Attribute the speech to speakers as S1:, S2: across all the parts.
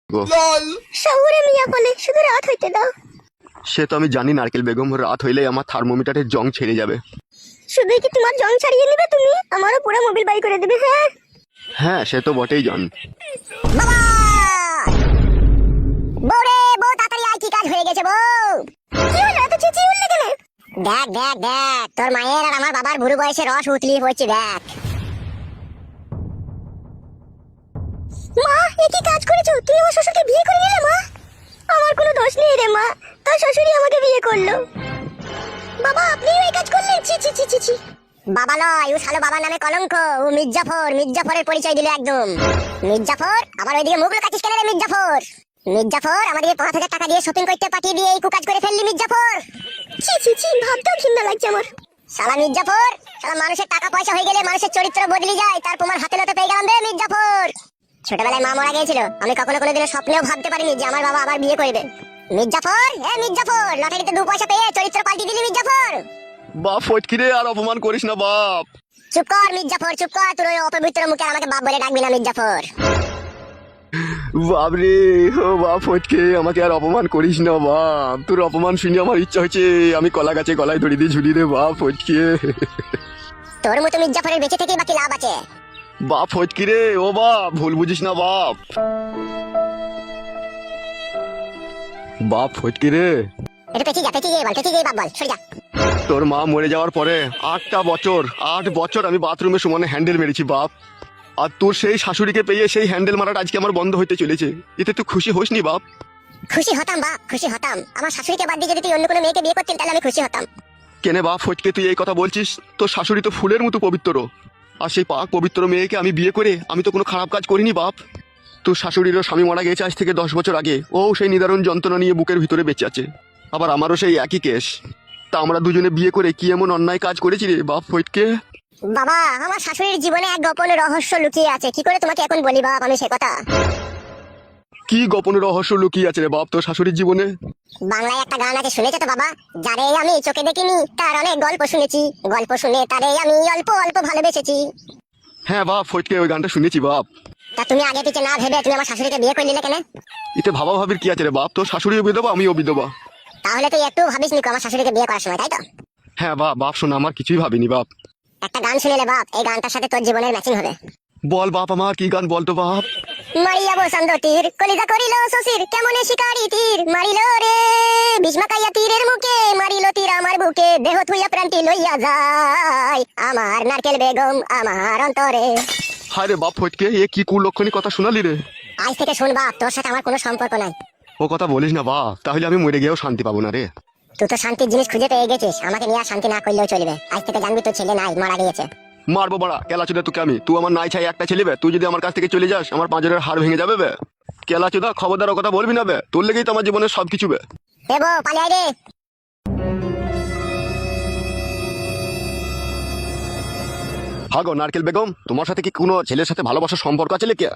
S1: শহরে মিয়া বলে শুধু রাত হইতে দাও।
S2: সে তো আমি জানি নারকেল বেগম, রাত হইলেই আমার থার্মোমিটারের জং ছেড়ে যাবে।
S1: শুধুই কি তোমার জং ছাড়িয়ে নিবে তুমি, আমারও পুরো মোবিল বাই করে দেবে। হ্যাঁ
S2: হ্যাঁ সে তো বটেই জন।
S1: বাবা বউরে, বউ তাড়াতাড়ি আয়, কি কাজ হয়ে গেছে বউ? কি হলো এত চেঁচিয়ে উঠলে কেন? দেখ দেখ দেখ, তোর মায়ের আর আমার বাবার বুড়ো বয়সে রস উতলিয়ে পড়ছে, দেখ। মা এ কি কাজ করেছো তুমি? আমার শ্বশুরকে বিয়ে করে নিলে মা। আমার কোনো দোষ নেই রে মা, তার শ্বশুরই আমাকে বিয়ে করলো। বাবা আপনিও এই কাজ করলেন? ছি ছি ছি ছি ছি। বাবা নয়, ও শালো বাবার নামে কলঙ্ক। ও মির্জাফর, মির্জাফরের পরিচয় দিল একদম। মির্জাফর আবার ওইদিকে মুখ লুকাচ্ছিস কেন রে মির্জাফর? মির্জাফর আমাদের 5,000 টাকা দিয়ে শপিং করতে পাঠিয়ে দিয়ে এই কুকাজ করে ফেললি মির্জাফর। ছি ছি ছি, ভাবতেও ঘৃণা লাগছে আমার। শালা মির্জাফর, শালা মানুষের টাকা পয়সা হয়ে গেলে মানুষের চরিত্র বদলে যায়, তার প্রমাণ হাতে নাতে পেয়ে গেলাম রে মির্জাফর। ছোটবেলায় মা মারা গিয়েছিল, আমি কখনো কোনোদিনও স্বপ্নেও ভাবতে পারিনি যে আমার বাবা আবার বিয়ে করবে। মির্জাফর, এ মির্জাফর, লটারিতে 2 পয়সা পেয়ে চরিত্র পাল্টে দিলি মির্জাফর।
S2: বাপ ফটকি রে, আর অপমান করিস না বাপ।
S1: চুপ কর মির্জাফর, চুপ কর। তোর ওই অপবিত্র মুখে আমাকে বাপ বলে ডাকবি না মির্জাফর।
S2: বাপ রে, ও বাপ ফটকে, আমাকে আর অপমান করিস না বাপ। তোর অপমান শুনে আমার ইচ্ছা হচ্ছে আমি কলা গাছে গলায় দড়ি দিয়ে ঝুলি রে বাপ ফটকে।
S1: তোর মতো মির্জাফরের বেঁচে থেকে বাকি লাভ আছে?
S2: বাপ ফটকি রে, ও বাপ ভুল বুঝিস না বাপ। বাপ ফটকি রে,
S1: এটা পেঁচিয়ে যা, পেঁচিয়ে বল, পেঁচিয়ে বাপ বল, সরে যা।
S2: তোর মা মরে যাওয়ার পরে 8 বছর আমি বাথরুমে সমানে হ্যান্ডেল মেরেছি বাপ। আর তোর সেই শাশুড়িকে পেয়ে সেই হ্যান্ডেল মারাটা আজকে আমার বন্ধ হইতে চলেছে। এতে তুই খুশি হোস নি বাপ?
S1: খুশি হতাম বাপ, খুশি হতাম। আমার শাশুড়িকে বাদ দিয়ে যদি তুই অন্য কোনো মেয়েকে বিয়ে করতেন তাহলে আমি খুশি হতাম।
S2: কেনে বাপ ফটকে তুই এই কথা বলছিস? তোর শাশুড়ি তো ফুলের মতো পবিত্র, আর সেই পাক পবিত্র মেয়েকে আমি বিয়ে করে আমি তো কোনো খারাপ কাজ করিনি বাপ। তোর শাশুড়িরও স্বামী মারা গেছে আজ থেকে 10 বছর আগে, ও সেই নিদারুণ যন্ত্রণা নিয়ে বুকের ভিতরে বেঁচে আছে। আবার আমারও সেই একই কেস। তা আমরা দুজনে বিয়ে করে কি এমন অন্যায় কাজ করেছি রে বাপ ফটকে?
S1: বাবা আমার শাশুড়ির জীবনে এক গোপন রহস্য লুকিয়ে আছে, কি করে তোমাকে এখন বলি বাপ আমি সে কথা।
S2: কি গোপন রহস্য লুকিয়ে আছে রে বাপ তোর শাশুড়ির জীবনে?
S1: বাংলায় একটা গান আছে, শুনেছো তো বাবা? যারে আমি চোখে দেখিনি তার অনেক গল্প শুনেছি, গল্প শুনে তারে আমি অল্প অল্প ভালোবেসেছি।
S2: হ্যাঁ বাপ ফটকে, ওই গানটা শুনেছি বাপ।
S1: তা তুমি আগে পিছে না ভেবে তুমি আমার শাশুড়িকে বিয়ে করে নিলে কেন?
S2: এতে ভাবা ভাবির কি আছে রে বাপ? তোর শাশুড়িও বিধবা আমিও বিধবা।
S1: তাহলে তুই একটু ভাবিস নি আমার শাশুড়িকে বিয়ে করার সময়, তাই তো?
S2: হ্যাঁ বাপ, বাপ শোনা আমার কিছুই ভাবিনি বাপ।
S1: একটা গান শুনেলে বাপ, এই গানটার সাথে তোর জীবনের ম্যাচিং হবে।
S2: বল বাপ আমার, কি গান বলতো বাপ?
S1: মারিয়া বসন্ত তীর কলিজা করিল শশীর, কেমনে শিকারি তীর মারিল রে, ভীষ্মাকাইয়া তীরের মুখে মারিল তীর আমার বুকে, দেহ থুইয়া প্রান্তি লইয়া যায় আমার নারকেল বেগম আমার অন্তরে।
S2: হায় রে বাপ ফটকে, এ কি কুলক্ষণী কথা শোনালি রে।
S1: আজ থেকে শুন বাপ, তোর সাথে আমার কোনো সম্পর্ক নাই।
S2: ও কথা বলিস না বাপ, তাহলে আমি মরে গিয়েও শান্তি পাবো না রে।
S1: তুই তো শান্তির জিনিস খুঁজে পেয়ে গেছিস, আমাকে নিয়ে আর শান্তি না করলেও চলবে। আজ থেকে জানবি তোর ছেলে নাই, মারা গিয়েছে।
S2: মারবো বাড়া কেলাচোদা তোকে আমি। তুই আমার নাই ছাই একটা ছেলে বে, তুই যদি আমার কাছ থেকে চলে যাস আমার পাঁজরের হাড় ভেঙে যাবে বে। কেলাচোদা খবরদার ও কথা বলবি না বে, তোর লেগেই তো আমার জীবনের সবকিছু বে।
S1: দেবো পালিয়ে রে।
S2: হাগো নারকেল বেগম, তোমার সাথে কি কোনো ছেলের সাথে ভালোবাসার সম্পর্ক আছে লেকে?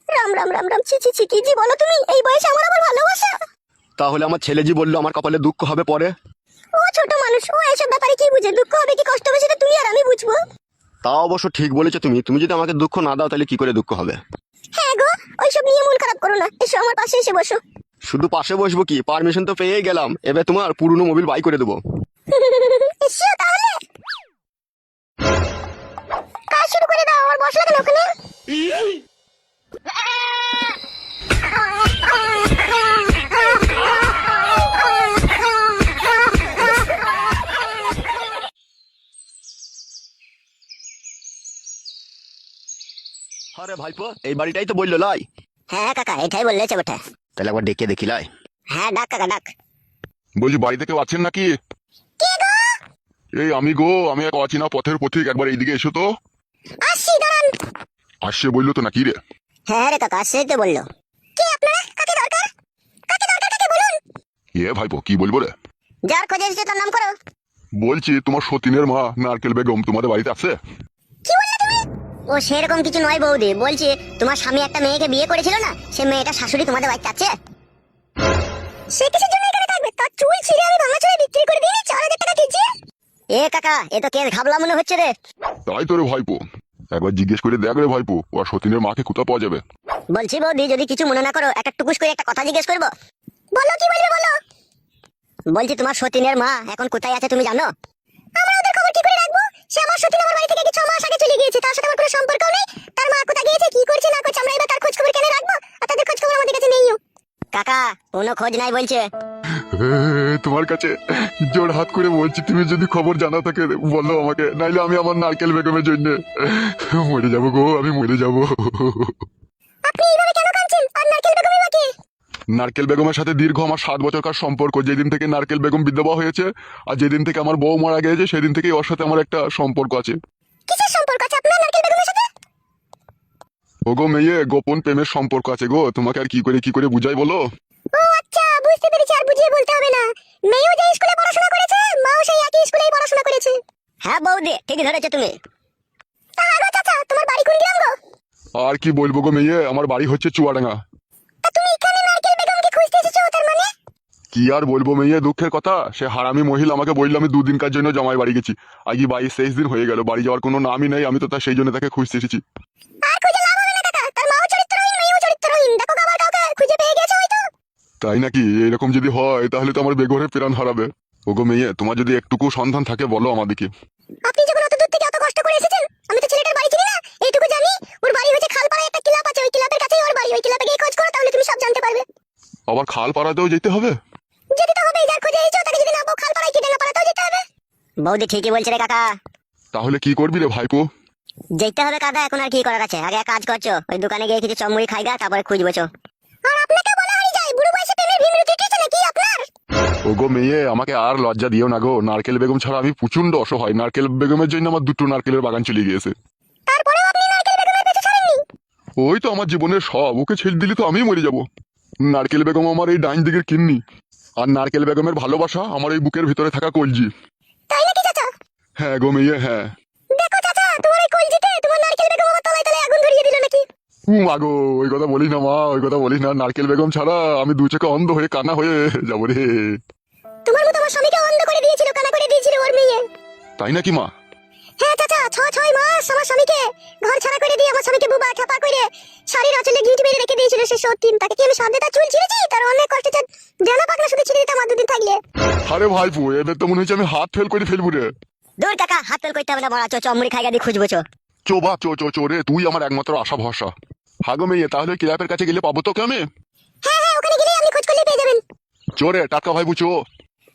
S1: রাম রাম রাম রাম, ছি ছি ছি, কি জি বলো তুমি? এই বয়সে আমার আবার ভালোবাসা?
S2: তাহলে আমার ছেলে জি বললো আমার কপালে দুঃখ হবে পরে।
S1: ও ছোট মানুষ, ও এসব ব্যাপারে কি বুঝে? দুঃখ হবে কি কষ্ট হবে সেটা তুমি আর আমি বুঝবো।
S2: তা অবশ্য ঠিক বলেছো তুমি। তুমি যদি আমাকে দুঃখ না দাও তাহলে কি করে দুঃখ হবে?
S1: হ্যাঁ গো, ওইসব নিয়ে মন খারাপ করো না, এসো আমার পাশে এসে বসো।
S2: শুধু পাশে বসবো কি, পারমিশন তো পেয়ে গেলাম, এবার তোমার পুরনো মোবিল বাই করে দেবো।
S1: এসো তাহলে, কাজ শুরু করে দাও। আমার বসলা কেন ওখানে?
S2: আরে ভাইপো, এই বাড়িটাই তো বললো লাই।
S1: হ্যাঁ কাকা, এটাই বললেছে বটে।
S2: তাহলে একবার ডেকে দেখি লাই।
S1: হ্যাঁ ডাক কাকা ডাক।
S3: বলছি বাড়িতে কেউ আছেন নাকি?
S1: কে গো?
S3: এই আমি গো, আমি এক অচেনা পথের পথিক, একবার এইদিকে এসো তো।
S1: আসছি দাঁড়ান।
S3: আসছে বললো তো নাকি রে?
S1: হ্যাঁ রে কাকা, আসছেই তো বললো। কে আপনারা? কাকে দরকার? কাকে দরকার কাকে বলুন।
S3: এ ভাইপো কি বলবো রে?
S1: যার খোঁজে এসেছে তার নাম করো।
S3: বলছি তোমার সতীনের মা নারকেল বেগম তোমাদের বাড়িতে আছে?
S1: কি বললে তুমি? ও সেরকম কিছু নয় বৌদি, বলছি তোমার স্বামী একটা মেয়েকে বিয়ে করেছিল না, সে মেয়েটা শাশুড়ি তোমাদের বাড়িতে আছে। সে কিসের জন্য এখানে থাকবে? তার চুল ছিঁড়ে আমি ভাঙা চুলে বিক্রি করে দিই 4,000 টাকা কেজি। এ কাকা, এ তো কেস ঘাবলা মনে হচ্ছে রে।
S3: তাই তো রে ভাইপো, একবার জিজ্ঞেস করে দেখ রে ভাইপো, ও সতীনের মাকে কোথাও পাওয়া যাবে।
S1: বলছি বৌদি, যদি কিছু মনে না করো, একটা টুকুস করে একটা কথা জিজ্ঞেস করবো? বলো, কি বলবে বলো। বলছি, তোমার সতীনের মা এখন কোথায় আছে তুমি জানো? আমরা ওদের খবর কি করে রাখবো? সে আমার সতীন আমার বাড়ি থেকে 6 মাস আগে চলে গিয়েছে, তার সাথে আমার কোনো সম্পর্ক নেই। তার মা কোথায় গিয়েছে, কি করছে না করছে, আমরা এবার তার খোঁজ খবর কেন রাখবো? আর তাদের খোঁজ খবর আমাদের কাছে নেইও। কাকা, কোনো খোঁজ নাই বলছে।
S3: তোমার কাছে জোর হাত করে বলছি, তুমি যদি খবর জানা থাকে বলো আমাকে, নাইলে আমি আমার নারকেল বেগমের জন্য মরে যাবো গো, আমি মরে যাবো।
S1: আপনি এইভাবে কেন কাঁদছেন? আর নারকেল বেগমের মাকে?
S3: নারকেল বেগমের সাথে দীর্ঘ আমার 7 বছরকার সম্পর্ক। যেদিন থেকে নারকেল বেগম বিধবা হয়েছে আর যেদিন থেকে আমার বউ মারা গিয়েছে, সেদিন থেকেই ওর সাথে আমার একটা সম্পর্ক আছে।
S1: কিসের সম্পর্ক আছে আপনার নারকেল বেগমের সাথে?
S3: ওগো মেয়ে, গোপন প্রেমের সম্পর্ক আছে গো। তোমাকে আর কি করে বুঝাই বলো?
S1: ও আচ্ছা, বুঝতে পেরেছি, আর বুঝিয়ে বলতে হবে না। মেয়েও যে স্কুলে পড়াশোনা করেছে, মাও সেই একই স্কুলেই পড়াশোনা করেছে। হ্যাঁ বৌদি, ঠিকই ধরেছো তুমি। তা আগো চাচা, তোমার বাড়ি কোন গ্রাম গো?
S3: আর কি বলবো গো মেয়ে, আমার বাড়ি হচ্ছে চুয়াডাঙ্গা।
S1: তা তুমি এখানে নারকেল বেগমকে খুঁজতে এসেছো, তার মানে?
S3: কি আর বলবো মেয়ে, দুঃখের কথা। সে হারামি মহিলা আমাকে বললো আমি 2 দিনকার জন্য জামাই বাড়ি গেছি। আজ 22-23 দিন হয়ে গেল, বাড়ি যাওয়ার কোনো নামই নেই। আমি তো সেই জন্য তাকে খুঁজতে এসেছি।
S1: আর খুঁজে লাভ হবে না কাকা, তার মাও চরিত্রহীন, মেয়েও চরিত্রহীন। দেখো আবার কাউকে খুঁজে পেয়ে গেছে হয়তো।
S3: তাই নাকি? এরকম যদি হয় তাহলে তো আমার বেঘরে প্রাণ হারাবে। ওগো মেয়ে, তোমার যদি একটুকু সন্ধান থাকে বলো আমাদেরকে।
S1: আপনি যখন অত দূর থেকে অত কষ্ট করে এসেছেন, আমি তো ছেলেটার বাড়ি চিনি না, এইটুকু জানি ওর বাড়ি হচ্ছে খালপাড়ায় একটা ক্লাব আছে, ওই ক্লাবের কাছেই ওর বাড়ি। ওই ক্লাবে গিয়ে খোঁজ করো, তাহলে তুমি সব জানতে পারবে।
S3: আবার খাল পাড়াতেও যেতে হবে?
S1: যেতে তো হবে, যার খোঁজে এসেছো তাকে যদি না পাও, খালপাড়ায় কি ডেঙ্গাপাড়াতেও যেতে হবে। বৌদি ঠিকই বলছে রে কাকা।
S3: তাহলে কি করবি রে ভাইপো?
S1: যেতে হবে কাকা, এখন আর কি করার আছে। আগে এক কাজ করছো, ওই দোকানে গিয়ে কিছু চমড়ি খাইগা, তারপরে খুঁজবো চো। আর আপনাকে বলা হয়ে যায়, বুড়ো বয়সে প্রেমের ভিমরুতি উঠেছে নাকি আপনার?
S3: ওগো মেয়ে, আমাকে আর লজ্জা দিও না গো। নারকেল বেগম ছাড়া আমি প্রচন্ড অসহায়। নারকেল বেগমের জন্য আমার 2টো নারকেলের বাগান চলে গিয়েছে।
S1: তারপরেও আপনি নারকেল বেগমের পেছনে ছাড়েননি?
S3: ওই তো আমার জীবনের সব। ওকে ছেড়ে দিলে তো আমি মরে যাব। নারকেল বেগম আমার এই ডাইন দিকের কিন্নি, আর নারকেল বেগমের ভালোবাসা আমার এই বুকের ভিতরে থাকা কলজি।
S1: তাই নাকি চাচা?
S3: হ্যাঁ গো মেয়ে, হ্যাঁ।
S1: দেখো চাচা, তোমার এই কলজিতে তোমার নারকেল বেগম আমার তলায় তলায় আগুন ধরিয়ে দিল নাকি?
S3: মাগো, ওই কথা বলি না মা, ওই কথা বলি না। নারকেল বেগম ছাড়া আমি 2 চোখে অন্ধ হয়ে কানা হয়ে যাবো রে।
S1: তোমার মতো আমার স্বামীকে অন্ধ করে দিয়েছিল, কানা করে দিয়েছিল ওর মেয়ে।
S3: তাই নাকি মা?
S1: হ্যাঁ চাচা, 6 মাস আমার স্বামীকে ঘর ছাড়া করে দিয়ে, আমার স্বামীকে বুবা ঠাপা করে শাড়ির আঁচলে গিট মেরে রেখে দিয়েছিল সে সতীন। তাকে কি আমি সাধ্যে তার চুল ছিঁড়েছি? তার অনেক কষ্টে জানা পাকনা শুধু ছিঁড়ে দিতাম আর 2 দিন থাকলে।
S3: আরে ভাইপো, এদের তো মনে হচ্ছে আমি হাত ফেল করে ফেলবো রে।
S1: দূর কাকা, হাত ফেল করতে হবে না, বড়া চো, চমড়ি খাইগা দিয়ে খুঁজবো চো।
S3: চো বাপ, চো রে, তুই আমার একমাত্র আশা ভরসা। হাগো মেয়ে, তাহলে ক্লাবের কাছে গেলে পাবো তোকে আমি?
S1: হ্যাঁ হ্যাঁ, ওখানে গেলে আপনি খোঁজ করলে পেয়ে যাবেন।
S3: চো রে টাটকা ভাইপো, চো।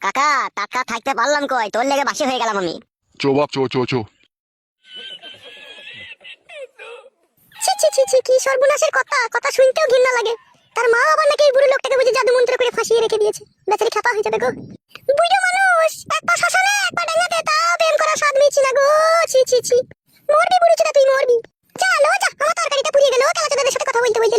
S1: কাকা, টাটকা থাকতে পারলাম কই, তোর লেগে বাসি হয়ে গেলাম আমি।
S3: চো বাপ, চো।
S1: ছি ছি ছি ছি, কি সর্বনাশের কথা, কথা শুনতেও ঘৃণা লাগে। তার মা আবার নাকি এই বুড়ো লোকটাকে বুঝে জাদু মন্ত্র করে ফাঁসিয়ে রেখে দিয়েছে। বেচারি খাপা হয়ে যাবে গো। বুড়ো মানুষ, এক পা শ্মশানে এক পা ডাঙ্গাতে, তাও প্রেম করা স্বাদ মিছি না গো। ছি ছি ছি, মরবি বুড়ো চোদা, তুই মরবি। চলো যা, আমার তরকারিটা পুড়িয়ে গেল খেলা চোদাদের সাথে কথা বলতে বলতে।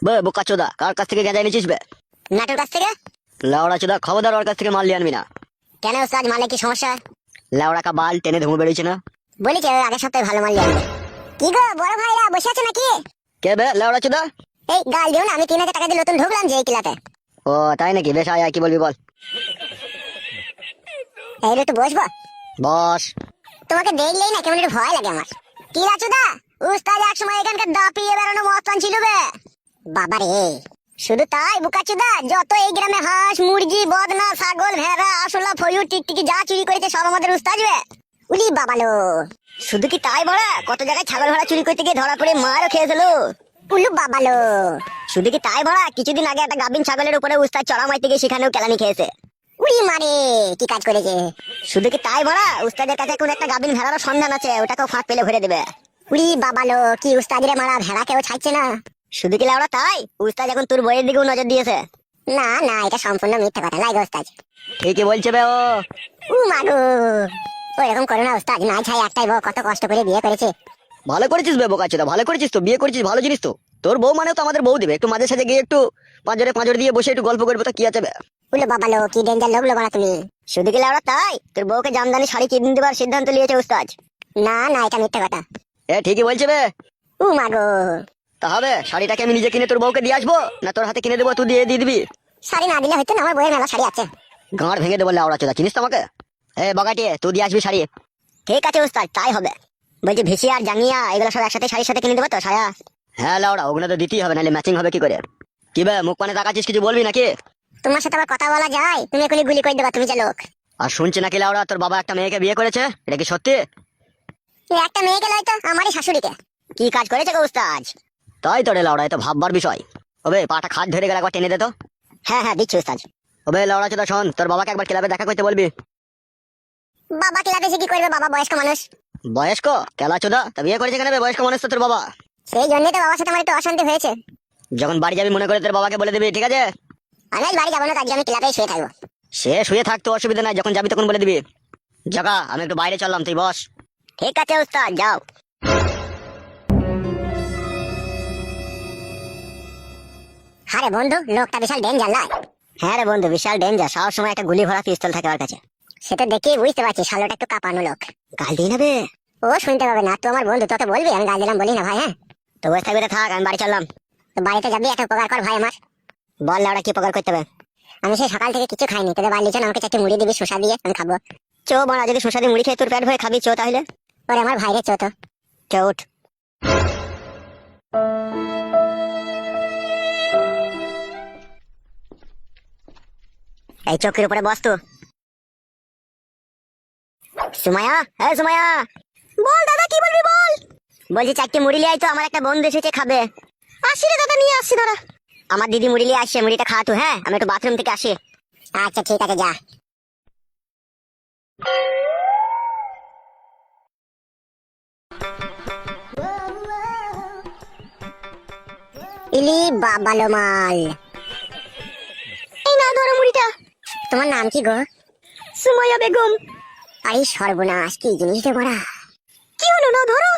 S4: বে বোকা চোদা, কার কাছ থেকে গেঁজা এনেছিস বে?
S1: নাটোর কাছ থেকে।
S4: লাউড়া চোদা, খবরদার ওর কাছ থেকে মাল নিয়ে আনবি না।
S1: কেন ওস্তাদ, মালে কি সমস্যা?
S4: লাউড়া কা বাল টেনে ধুমে বেরোচ্ছে না।
S1: বলেছে আগের সপ্তাহে ভালো মাল আনবে। কি গো বড় ভাইরা বসে আছে নাকি?
S4: কে বে লাউড়া চোদা?
S1: এই গাল দিও না, আমি 3000 টাকা দিয়ে নতুন ঢুকলাম যে এই ক্লাবে।
S4: ও তাই নাকি? বেশ আয় কি বলবি বল।
S1: এই রে, তো বসবো?
S4: বস।
S1: তোমাকে দেখলেই না কেমন একটু ভয় লাগে আমার। কি রাচুদা, উস্তাদ এক সময় এখানকার দাপিয়ে বেড়ানো মস্তান ছিল বে। বাবারে, শুধু তাই বুকাচুদা, যত এই গ্রামে হাঁস মুরগি বদনা ছাগল ভেড়া আসলা ফয়ুর টিকটিকি যা চুরি করেছে সব আমাদের উস্তাদ বে। উলি বাবালো, শুধু কি তাই বড়া, কত জায়গায় ছাগল ভেড়া চুরি করতে গিয়ে ধরা পড়ে মারও খেয়েছিল। উলু বাবালো, শুধু কি তাই বড়া, কিছুদিন আগে একটা গাভিন ছাগলের উপরে উস্তাদ চড়া মারতে গিয়ে সেখানেও কেলানি খেয়েছে। উড়ি মারে, কি কাজ করেছে। শুধু কি তাই বড়া, উস্তাদের কাছে কোন একটা গাভিন ভেড়ারও সন্ধান আছে, ওটাকেও ফাঁক পেলে ভরে দেবে। উড়ি বাবালো, কি উস্তাদিরে মারা ভেড়া কেউ ছাড়ছে না। শুধু কি লাউড়া তাই, উস্তাদ এখন তোর বইয়ের দিকেও নজর দিয়েছে। না না, এটা সম্পূর্ণ মিথ্যা কথা, লাগে উস্তাদ।
S4: ঠিকই বলছে বে ও।
S1: মাগো, ওইরকম করো না উস্তাদ, নাই ছাই একটাই বউ, কত কষ্ট করে বিয়ে করেছে।
S4: ভালো করেছিস বে বোকা চোদা, ভালো করেছিস তো, বিয়ে করেছিস, ভালো জিনিস তো। তোর বউ মানে তো আমাদের বউ দিবে, একটু মাঝে সাঝে গিয়ে একটু পাঁজরে দিয়ে বসে একটু গল্প করবো, তো কি আছে বে।
S1: উলো বাবালো, কি ডেঞ্জার লোক লোক তুমি। শুধু কি লাউড়া তাই, তোর বউকে জামদানি শাড়ি কিনে দেবার সিদ্ধান্ত নিয়েছে উস্তাদ। না না, এটা মিথ্যা কথা।
S4: এ ঠিকই বলছে বে।
S1: মাগো।
S4: তা হবে, শাড়িটাকে আমি নিজে কিনে তোর বউকে দিয়ে আসবো, না তোর হাতে কিনে দেবো, তুই দিয়ে দিবি?
S1: শাড়ি না দিলে হয়তো না, আমার বইয়ের মেলা শাড়ি আছে।
S4: গাঁড় ভেঙে দেবো লাউড়া চোদা, চিনিস তো আমাকে? বগাটি, তুই দিয়ে আসবি শাড়ি।
S1: ঠিক আছে ওস্তাদ, তাই হবে। বলছি ভিসি আর জাঙ্গিয়া এগুলো সব একসাথে শাড়ির সাথে কিনে দেবো তো, সায়া?
S4: হ্যাঁ লাউড়া, ওগুলো তো দিতেই হবে, নাহলে ম্যাচিং হবে কি করে? কি বে, মুখ পানে তাকাচ্ছিস, কিছু বলবি নাকি?
S1: তোমার সাথে আবার কথা বলা যায়? তুমি এখনই গুলি করে দেবা, তুমি যে লোক।
S4: আর শুনছি নাকি লাউড়া তোর বাবা একটা মেয়েকে বিয়ে করেছে, এটা কি সত্যি?
S1: একটা মেয়েকে লয় তো আমারই শাশুড়িকে। কি কাজ করেছে গো উস্তাদ?
S4: তাই তো রে লাউড়া, এ তো ভাববার বিষয়। ওবে পাটা খাট ধরে গেলে একবার টেনে দে তো।
S1: হ্যাঁ হ্যাঁ, দিচ্ছি উস্তাদ।
S4: ওবে লাউড়া চোদা শোন, তোর বাবাকে একবার ক্লাবে দেখা করতে বলবি।
S1: বাবা ক্লাবে এসে কি করবে? বাবা বয়স্ক মানুষ।
S4: বয়স্ক কেলা চোদা, তা বিয়ে করেছে কেন বে? বয়স্ক মানুষ তো তোর বাবা।
S1: সেই জন্যই তো বাবার সাথে আমার একটু অশান্তি হয়েছে।
S4: যখন বাড়ি যাবি মনে করে তোর বাবাকে বলে দিবি, ঠিক আছে?
S1: আমি আজ বাড়ি যাবো না, আজকে আমি ক্লাবেই শুয়ে থাকবো।
S4: সে শুয়ে থাকতো অসুবিধা নাই, যখন যাবি তখন বলে দিবি। জগা, আমি একটু বাইরে চললাম, তুই বস।
S1: ঠিক আছে উস্তাদ, যাও। আরে বন্ধু, লোকটা বিশাল ডেঞ্জার লাই। হ্যাঁ রে বন্ধু, বিশাল ডেঞ্জার। সব সময় একটা গুলি ভরা পিস্তল থাকে ওর কাছে। সেটা দেখেই বুঝতে পারছি শালোটা একটু কাঁপানো লোক। গাল দিই না বে? ও শুনতে পাবে না, তো আমার বন্ধু, তোকে বলবি আমি গাল দিলাম বলি না ভাই? হ্যাঁ তো বসে থাকবি, থাক, আমি বাড়ি চললাম। তো বাড়িতে যাবি, একটা উপকার কর ভাই আমার। বল না, ওরা কি উপকার করতে হবে? আমি সেই সকাল থেকে কিছু খাইনি, তোদের বাড়ি চল, আমাকে চারটে মুড়ি দিবি শসা দিয়ে, আমি খাবো। চো বোনা, যদি শসা দিয়ে মুড়ি খেয়ে তোর পেট ভরে খাবি, চো তাহলে। ওরে আমার ভাইরে, চো তো। চো উঠ। এই চৌকির উপরে বস তো। সুমায়া, হ্যাঁ সুমায়া। বল দাদা, কি বলবি বল। বলছি চারটে মুড়ি লিয়ে আয় তো, আমার একটা বন্ধু এসেছে, খাবে। আসি রে দাদা, নিয়ে আসছি দাঁড়া। আমার দিদি মুড়ি লিয়ে আসছে, মুড়িটা খা তো। হ্যাঁ, আমি একটু বাথরুম থেকে আসি। আচ্ছা ঠিক আছে, যা। ইলি বাবালো মাল। এই না, ধরো মুড়িটা। তোমার নাম কি গো? সুমাইয়া বেগম। আরে সর্বনাশ, কি জিনিস রে বড়া। কি হলো, না ধরো।